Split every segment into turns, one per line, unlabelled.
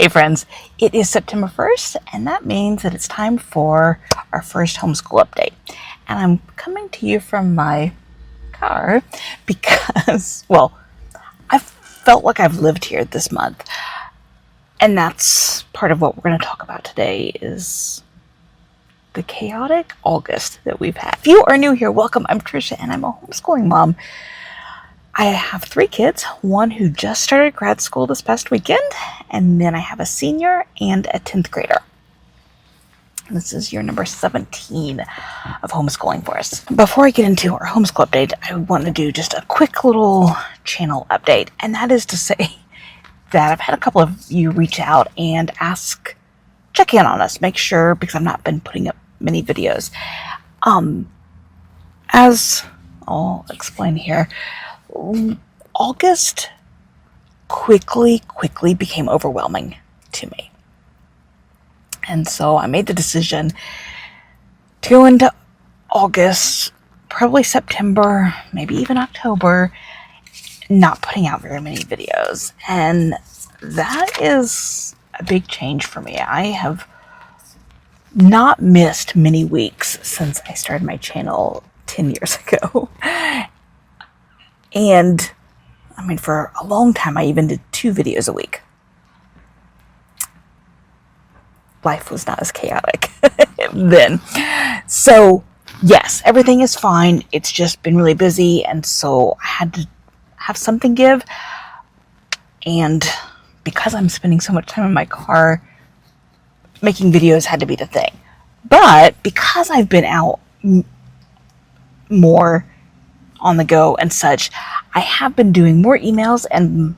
Hey friends, it is September 1st, and that means that it's time for our first homeschool update. And I'm coming to you from my car because, well, I felt like I've lived here this month. And that's part of what we're going to talk about today is the chaotic August that we've had. If you are new here, welcome. I'm Tricia, and I'm a homeschooling mom. I have 3 kids, one who just started grad school this past weekend, and then I have a senior and a 10th grader. This is year number 17 of homeschooling for us. Before I get into our homeschool update, I want to do just a quick little channel update, and that is to say that I've had a couple of you reach out and check in on us, make sure, because I've not been putting up many videos. As I'll explain here, August quickly became overwhelming to me. And so I made the decision to go into August, probably September, maybe even October, not putting out very many videos. And that is a big change for me. I have not missed many weeks since I started my channel 10 years ago. And, I mean, for a long time, I even did 2 videos a week. Life was not as chaotic then. So, yes, everything is fine. It's just been really busy, and so I had to have something give. And because I'm spending so much time in my car, making videos had to be the thing. But because I've been out more on the go and such, I have been doing more emails and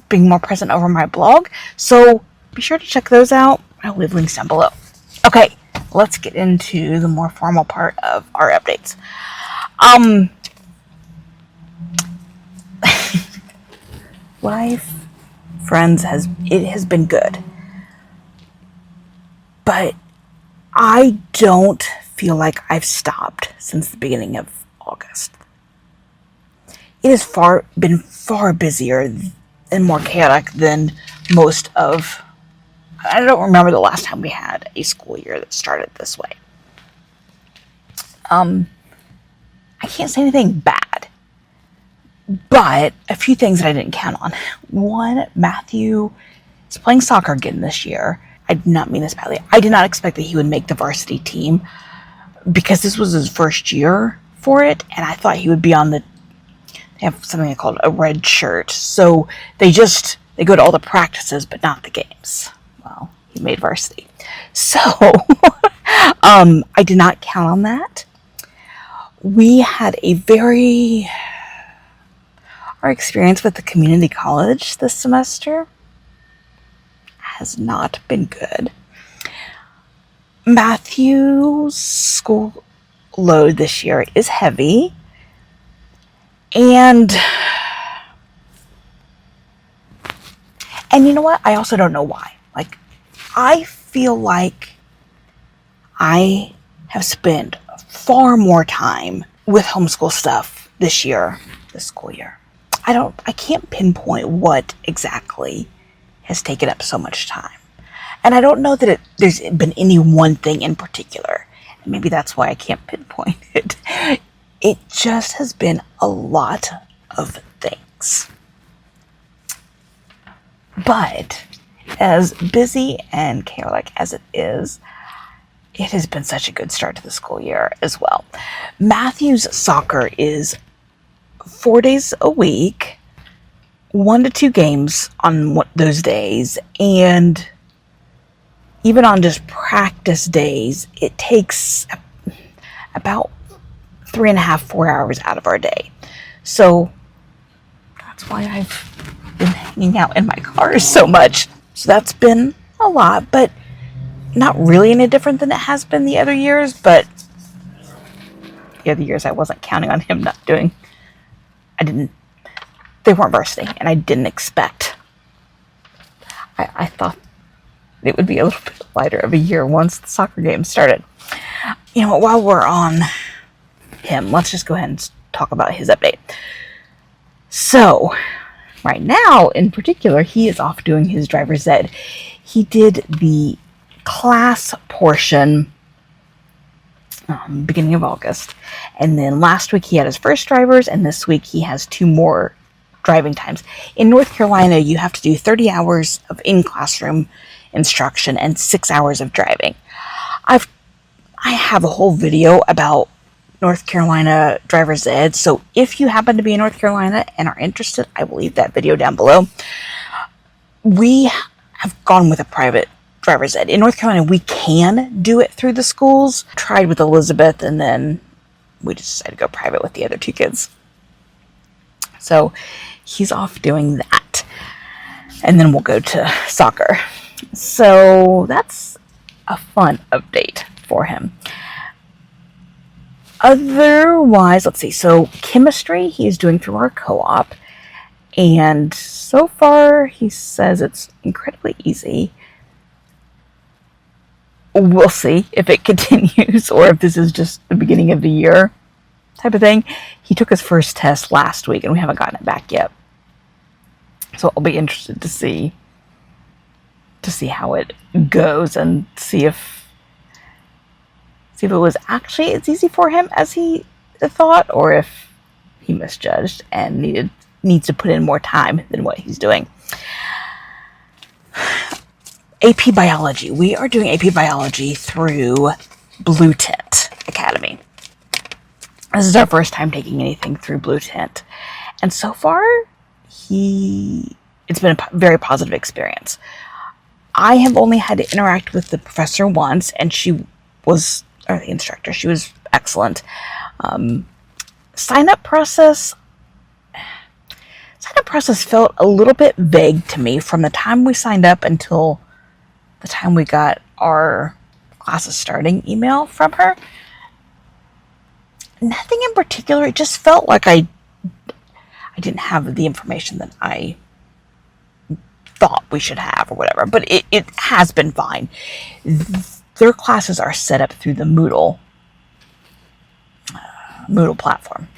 being more present over my blog. So be sure to check those out. I'll leave links down below. Okay, let's get into the more formal part of our updates. Life, friends, has been good. But I don't feel like I've stopped since the beginning of August. It has been far busier and more chaotic than most of... I don't remember the last time we had a school year that started this way. I can't say anything bad, but a few things that I didn't count on. One, Matthew is playing soccer again this year. I did not mean this badly. I did not expect that he would make the varsity team because this was his first year for it, and I thought he would be on they have something called a red shirt. So they go to all the practices, but not the games. Well, he made varsity. So, I did not count on that. We had our experience with the community college this semester has not been good. Matthew's school load this year is heavy, and you know what? I also don't know why. Like, I feel like I have spent far more time with homeschool stuff this school year. I can't pinpoint what exactly has taken up so much time. And I don't know that there's been any one thing in particular. And maybe that's why I can't pinpoint it. It just has been a lot of things. But as busy and chaotic as it is, it has been such a good start to the school year as well. Matthew's soccer is 4 days a week, 1 to 2 games on those days, and even on just practice days, it takes about 3.5, 4 hours out of our day. So that's why I've been hanging out in my car so much. So that's been a lot, but not really any different than it has been the other years. But the other years I wasn't counting on him not doing. They weren't varsity, and I didn't expect. I thought it would be a little bit lighter of a year once the soccer game started. You know what, while we're on him, let's just go ahead and talk about his update. So, Right now, in particular, he is off doing his driver's ed. He did the class portion beginning of August, and then last week he had his first drivers, and this week he has 2 more driving times. In North Carolina, you have to do 30 hours of in-classroom instruction and 6 hours of driving. I have a whole video about North Carolina driver's ed, so if you happen to be in North Carolina and are interested, I will leave that video down below. We have gone with a private driver's ed. In North Carolina, we can do it through the schools. Tried with Elizabeth, and then we just decided to go private with the other 2 kids. So he's off doing that. And then we'll go to soccer. So that's a fun update for him. Otherwise, let's see. So chemistry, he's doing through our co-op. And so far, he says it's incredibly easy. We'll see if it continues or if this is just the beginning of the year type of thing. He took his first test last week and we haven't gotten it back yet. So I'll be interested to see how it goes and see if it was actually as easy for him as he thought, or if he misjudged and needs to put in more time than what he's doing. AP Biology. We are doing AP Biology through Blue Tent Academy. This is our first time taking anything through Blue Tent. And so far, it's been a very positive experience. I have only had to interact with the professor once, and the instructor, she was excellent. Sign-up process felt a little bit vague to me from the time we signed up until the time we got our classes starting email from her. Nothing in particular. It just felt like I didn't have the information that I thought we should have or whatever. But it has been fine. Their classes are set up through the Moodle platform.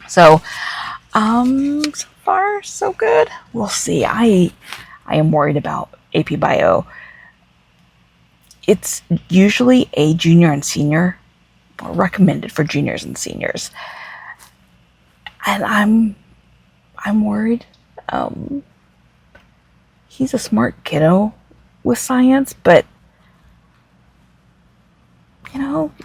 So, so far so good. We'll see. I am worried about AP Bio. It's usually a junior and senior, or recommended for juniors and seniors. And I'm worried. He's a smart kiddo with science, but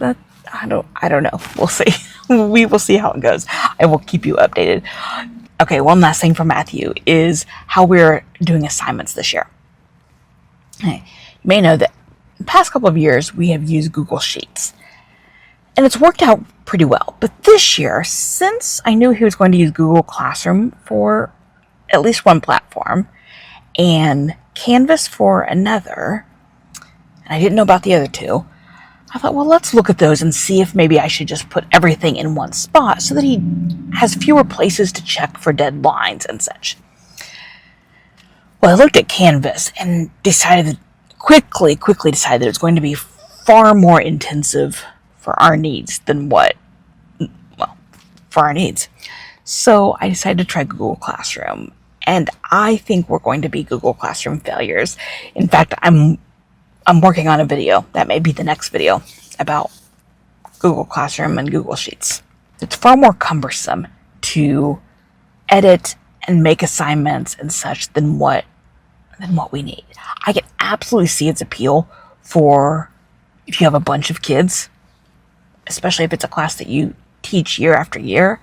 that I don't know. We'll see. We will see how it goes. I will keep you updated. Okay, one last thing for Matthew is how we're doing assignments this year. You may know that the past couple of years we have used Google Sheets. And it's worked out pretty well. But this year, since I knew he was going to use Google Classroom for at least one platform and Canvas for another, and I didn't know about the other 2, I thought, well, let's look at those and see if maybe I should just put everything in one spot so that he has fewer places to check for deadlines and such. Well, I looked at Canvas and quickly decided that it was going to be far more intensive for our needs for our needs. So I decided to try Google Classroom, and I think we're going to be Google Classroom failures. In fact, I'm working on a video that may be the next video about Google Classroom and Google Sheets. It's far more cumbersome to edit and make assignments and such than what we need. I can absolutely see its appeal for if you have a bunch of kids, especially if it's a class that you teach year after year.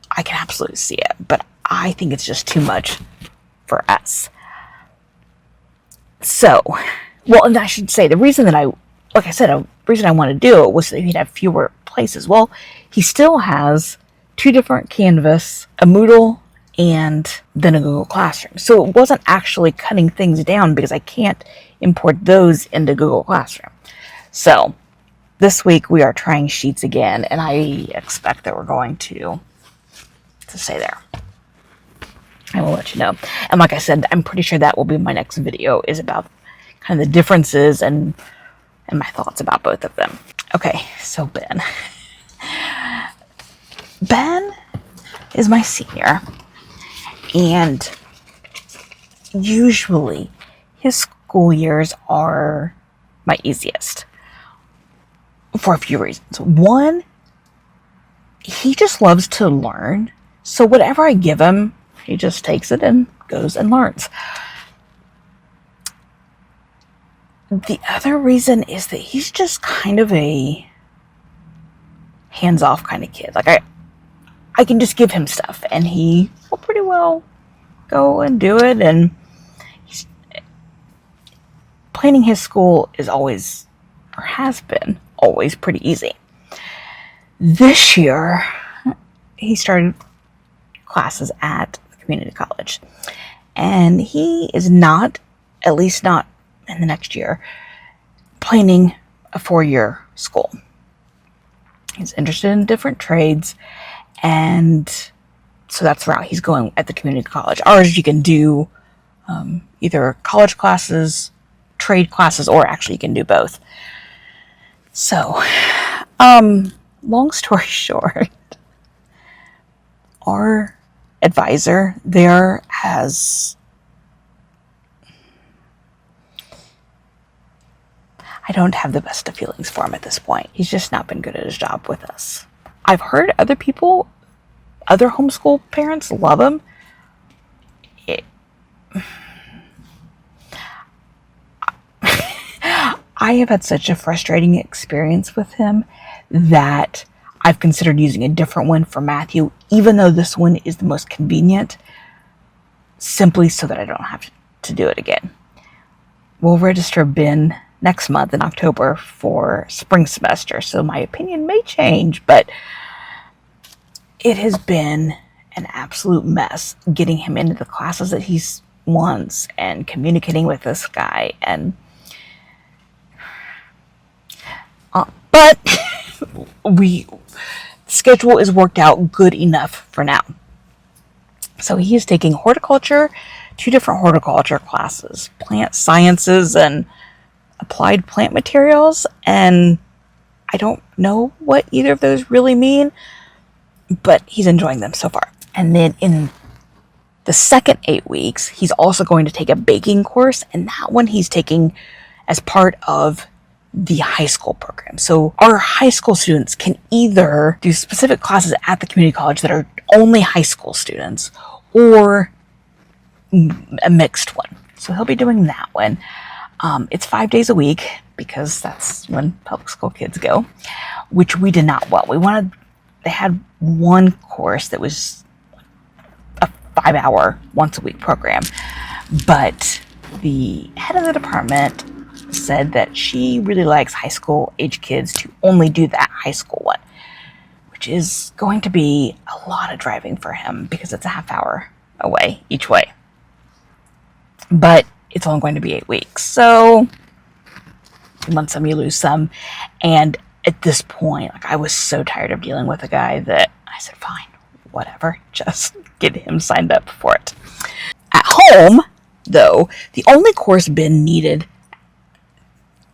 I can absolutely see it, but I think it's just too much for us. So, well, and I should say the reason that I want to do it was so that he'd have fewer places. Well, he still has 2 different Canvas, a Moodle, and then a Google Classroom. So it wasn't actually cutting things down because I can't import those into Google Classroom. So this week we are trying Sheets again, and I expect that we're going to stay there. I will let you know. And like I said, I'm pretty sure that will be my next video, is about kind of the differences and my thoughts about both of them. Okay, so Ben is my senior, And usually his school years are my easiest for a few reasons. One, he just loves to learn. So whatever I give him, he just takes it and goes and learns. The other reason is that he's just kind of a hands-off kind of kid. Like I can just give him stuff and he will pretty well go and do it. And planning his school is always, or has been, always pretty easy. This year, he started classes at the community college. And he is not, at least not in the next year, planning a 4-year school. He's interested in different trades, and so that's the route he's going at the community college. Ours, you can do either college classes, trade classes, or actually you can do both. So, long story short, our advisor there has, I don't have the best of feelings for him at this point. He's just not been good at his job with us. I've heard other people, other homeschool parents love him. I have had such a frustrating experience with him that I've considered using a different one for Matthew, even though this one is the most convenient, simply so that I don't have to do it again. We'll register Ben next month in October for spring semester, so my opinion may change, but it has been an absolute mess getting him into the classes that he wants and communicating with this guy. And but the schedule is worked out good enough for now. So he is taking horticulture, 2 different horticulture classes, plant sciences and applied plant materials, and I don't know what either of those really mean, but he's enjoying them so far. And then in the second 8 weeks, he's also going to take a baking course, and that one he's taking as part of the high school program. So our high school students can either do specific classes at the community college that are only high school students, or a mixed one. So he'll be doing that one. It's 5 days a week because that's when public school kids go, which we did not want. They had one course that was a 5-hour once a week program, but the head of the department said that she really likes high school age kids to only do that high school one, which is going to be a lot of driving for him because it's a half hour away each way. But it's only going to be 8 weeks. So you win some, you lose some. And at this point, I was so tired of dealing with a guy that I said, fine, whatever, just get him signed up for it. At home, though, the only course Ben needed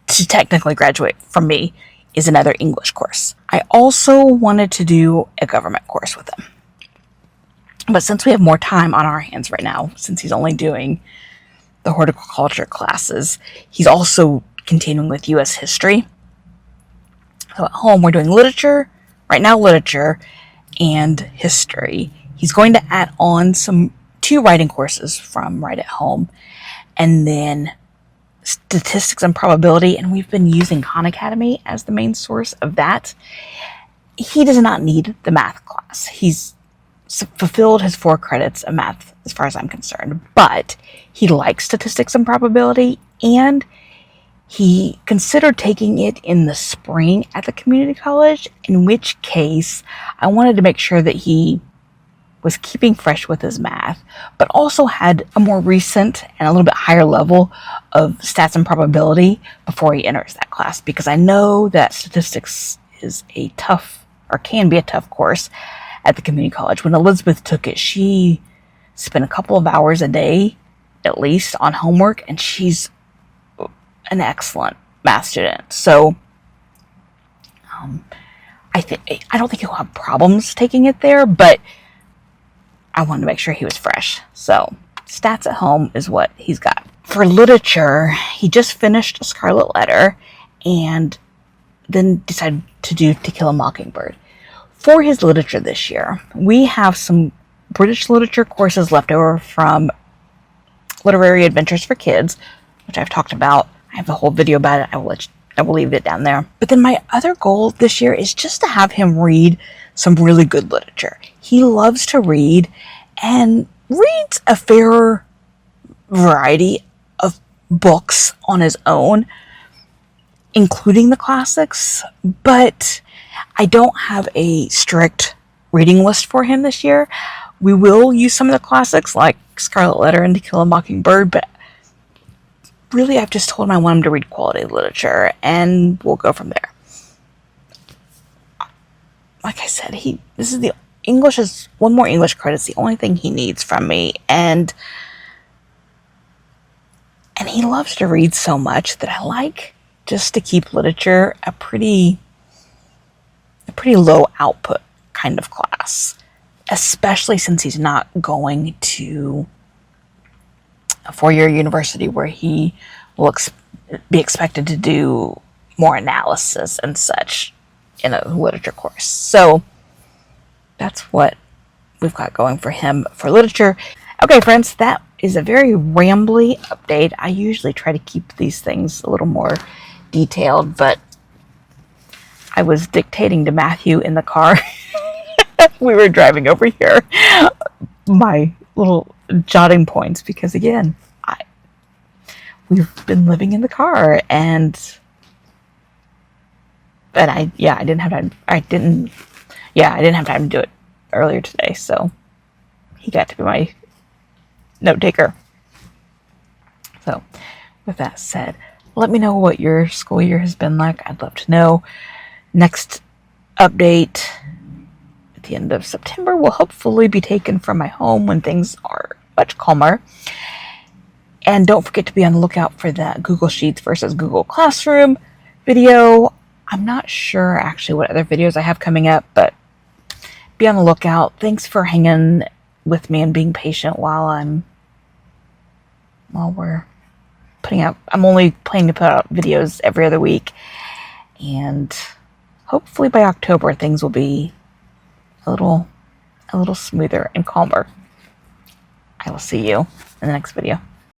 to technically graduate from me is another English course. I also wanted to do a government course with him. But since we have more time on our hands right now, since he's only doing the horticulture classes, he's also continuing with U.S. history. So at home, we're doing literature and history. He's going to add on 2 writing courses from Right at Home, and then statistics and probability, and we've been using Khan Academy as the main source of that. He does not need the math class. He's fulfilled his 4 credits of math as far as I'm concerned, but he likes statistics and probability, and he considered taking it in the spring at the community college, in which case I wanted to make sure that he was keeping fresh with his math, but also had a more recent and a little bit higher level of stats and probability before he enters that class, because I know that statistics is a tough, or can be a tough course at the community college. When Elizabeth took it, she spent a couple of hours a day, at least, on homework, and she's an excellent math student. So I don't think he'll have problems taking it there, but I wanted to make sure he was fresh. So stats at home is what he's got. For literature, he just finished Scarlet Letter and then decided to do To Kill a Mockingbird. For his literature this year, we have some British literature courses left over from Literary Adventures for Kids, which I've talked about. I have a whole video about it. I will leave it down there. But then my other goal this year is just to have him read some really good literature. He loves to read and reads a fair variety of books on his own, including the classics, but I don't have a strict reading list for him this year. We will use some of the classics like Scarlet Letter and To Kill a Mockingbird, but really I've just told him I want him to read quality literature, and we'll go from there. Like I said, English is one more English credit's the only thing he needs from me, and he loves to read so much that I like just to keep literature a pretty low output kind of class, especially since he's not going to a 4-year university where he will be expected to do more analysis and such in a literature course. So that's what we've got going for him for literature. Okay, friends, that is a very rambly update. I usually try to keep these things a little more detailed, but I was dictating to Matthew in the car. We were driving over here. My little jotting points, because again, we've been living in the car, and I didn't have time. I didn't have time to do it earlier today, so he got to be my note taker. So with that said, let me know what your school year has been like. I'd love to know. Next update at the end of September will hopefully be taken from my home when things are much calmer. And don't forget to be on the lookout for that Google Sheets versus Google Classroom video. I'm not sure actually what other videos I have coming up, but be on the lookout. Thanks for hanging with me and being patient while we're putting out. I'm only planning to put out videos every other week, and hopefully by October things will be a little smoother and calmer. I will see you in the next video.